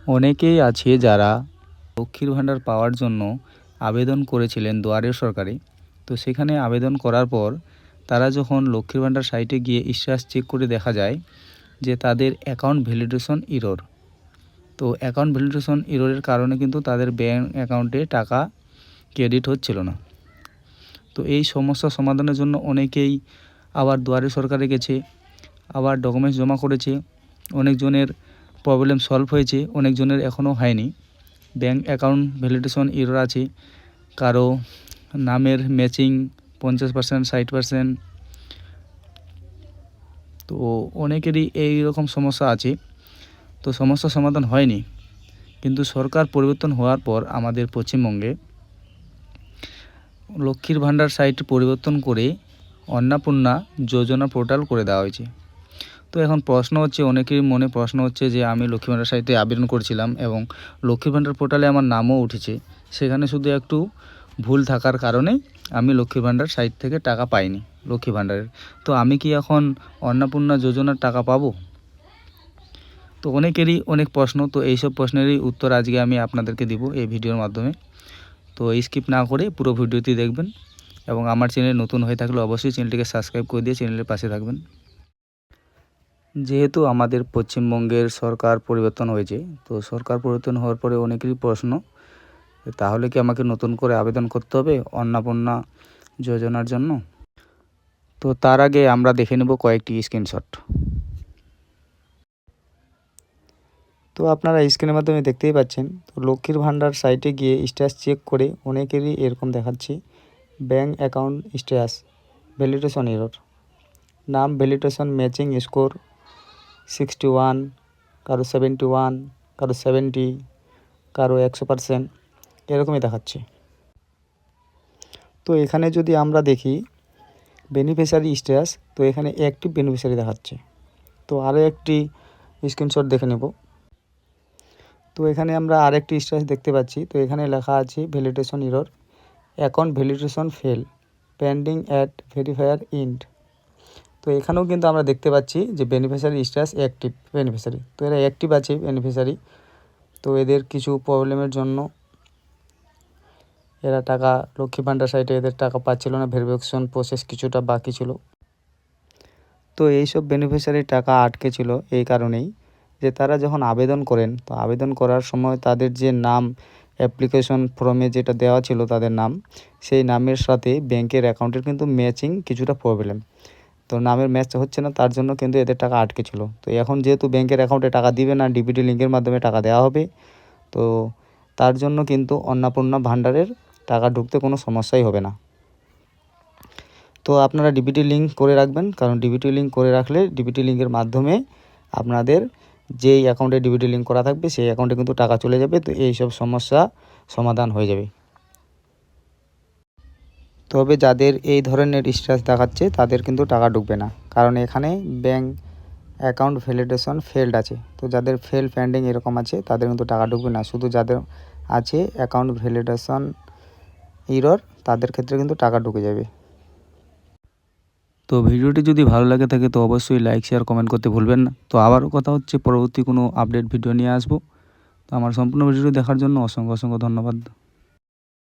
অনেকেই আছে যারা লক্ষ্মীর ভাণ্ডার পাওয়ার জন্য আবেদন করেছিলেন দুয়ারে সরকারে। তো সেখানে আবেদন করার পর তারা যখন লক্ষ্মীর ভাণ্ডার সাইটে গিয়ে স্ট্যাটাস চেক করে দেখা যায় যে তাদের অ্যাকাউন্ট ভ্যালিডেশন এরর। তো অ্যাকাউন্ট ভ্যালিডেশন এররের কারণে কিন্তু তাদের ব্যাঙ্ক অ্যাকাউন্টে টাকা ক্রেডিট হচ্ছিল না। তো এই সমস্যা সমাধানের জন্য অনেকেই আবার দুয়ারে সরকারে গেছে, আবার ডকুমেন্টস জমা করেছে। অনেকজনের প্রবলেম সলভ হয়েছে, অনেকজনের এখনও হয়নি। ব্যাঙ্ক অ্যাকাউন্ট ভ্যালিডেশন এরর আছে, কারো নামের ম্যাচিং 50%, 60%। তো অনেকেরই এই রকম সমস্যা আছে। তো সমস্যা সমাধান হয়নি, কিন্তু সরকার পরিবর্তন হওয়ার পর আমাদের পশ্চিমবঙ্গে লক্ষ্মীর ভাণ্ডার সাইট পরিবর্তন করে অন্নপূর্ণা যোজনা পোর্টাল করে দেওয়া হয়েছে। তো এখন প্রশ্ন হচ্ছে, অনেকেরই মনে প্রশ্ন হচ্ছে যে আমি লক্ষ্মী ভাণ্ডার সাইটে আবেদন করেছিলাম এবং লক্ষ্মী ভাণ্ডার পোর্টালে আমার নামও উঠেছে, সেখানে শুধু একটু ভুল থাকার কারণে আমি লক্ষ্মী ভাণ্ডার সাইট থেকে টাকা পাইনি লক্ষ্মী ভাণ্ডারের। তো আমি কি এখন অন্নপূর্ণা যোজনার টাকা পাবো? তো অনেকেরই অনেক প্রশ্ন। তো এইসব প্রশ্নেরই উত্তর আজকে আমি আপনাদেরকে দিব এই ভিডিওর মাধ্যমে। তো স্কিপ না করে পুরো ভিডিওটি দেখবেন এবং আমার চ্যানেল নতুন হয়ে থাকলে অবশ্যই চ্যানেলটিকে সাবস্ক্রাইব করে দিয়ে চ্যানেলের পাশে থাকবেন। যেহেতু আমাদের পশ্চিমবঙ্গের সরকার পরিবর্তন হয়েছে, তো সরকার পরিবর্তন হওয়ার পরে অনেকেরই প্রশ্ন, তাহলে কি আমাকে নতুন করে আবেদন করতে হবে অন্নপূর্ণা যোজনার জন্য? তো তার আগে আমরা দেখে নেব কয়েকটি স্ক্রিনশট। তো আপনারা স্ক্রিনের মাধ্যমে দেখতেই পাচ্ছেন, তো লক্ষ্মীর ভাণ্ডার সাইটে গিয়ে স্ট্যাটাস চেক করে অনেকেরই এরকম দেখাচ্ছে bank account status validation error, নাম ভ্যালিডেশন ম্যাচিং স্কোর 61, কারো 71, কারো 70, কারো 100%, এরকমই দেখাচ্ছে। তো এখানে যদি আমরা দেখি বেনিফিশিয়ারি স্ট্যাটাস, তো এখানে অ্যাক্টিভ বেনিফিশিয়ারি দেখাচ্ছে। তো আরও একটি স্ক্রিনশট দেখে নেব। তো এখানে আমরা আরেকটি স্ট্যাটাস দেখতে পাচ্ছি। তো এখানে লেখা আছে validation error, account validation fail, pending at verifier ইন্ড। তো এখানেও কিন্তু আমরা দেখতে পাচ্ছি যে বেনিফিশিয়ারি স্ট্যাটাস অ্যাক্টিভ বেনিফিশিয়ারি। তো এরা অ্যাক্টিভ আছে বেনিফিশিয়ারি। তো এদের কিছু প্রবলেমের জন্য এরা টাকা লক্ষ্মী ভাণ্ডার সাইটে এদের টাকা পাচ্ছিল না, ভেরিফিকেশন প্রসেস কিছুটা বাকি ছিল। তো এইসব বেনিফিশিয়ারির টাকা আটকে ছিল এই কারণেই যে তারা যখন আবেদন করেন, তো আবেদন করার সময় তাদের যে নাম অ্যাপ্লিকেশন ফর্মে যেটা দেওয়া ছিল তাদের নাম, সেই নামের সাথে ব্যাংকের অ্যাকাউন্টের কিন্তু ম্যাচিং কিছুটা প্রবলেম। তো নামের ম্যাচ হচ্ছে না, তার জন্য কিন্তু এদের টাকা আটকে ছিল। তো এখন যেহেতু ব্যাংকের অ্যাকাউন্টে টাকা দিবে না, ডিবিটি লিঙ্কের মাধ্যমে টাকা দেওয়া হবে, তো তার জন্য কিন্তু অন্নপূর্ণা ভাণ্ডারের টাকা ঢুকতে কোনো সমস্যাই হবে না। তো আপনারা ডিবিটি লিঙ্ক করে রাখবেন, কারণ ডিবিটি লিঙ্ক করে রাখলে ডিবিটি লিঙ্কের মাধ্যমে আপনাদের যেই অ্যাকাউন্টে ডিবিটি লিঙ্ক করা থাকবে সেই অ্যাকাউন্টে কিন্তু টাকা চলে যাবে। তো এইসব সমস্যা সমাধান হয়ে যাবে। তবে যাদের এই ধরনের স্ট্যাটাস দেখাচ্ছে তাদের কিন্তু টাকা ঢুকবে না, কারণ এখানে ব্যাঙ্ক অ্যাকাউন্ট ভ্যালিডেশন ফেলড আছে। তো যাদের ফেল পেন্ডিং এরকম আছে তাদের কিন্তু টাকা ঢুকবে না। শুধু যাদের আছে অ্যাকাউন্ট ভ্যালিডেশন এরর তাদের ক্ষেত্রে কিন্তু টাকা ঢুকে যাবে। তো ভিডিওটি যদি ভালো লাগে থাকে তো অবশ্যই লাইক, শেয়ার, কমেন্ট করতে ভুলবেন না। তো আবারও কথা হচ্ছে পরবর্তী কোনো আপডেট ভিডিও নিয়ে আসবো। তো আমার সম্পূর্ণ ভিডিওটি দেখার জন্য অসংখ্য অসংখ্য ধন্যবাদ।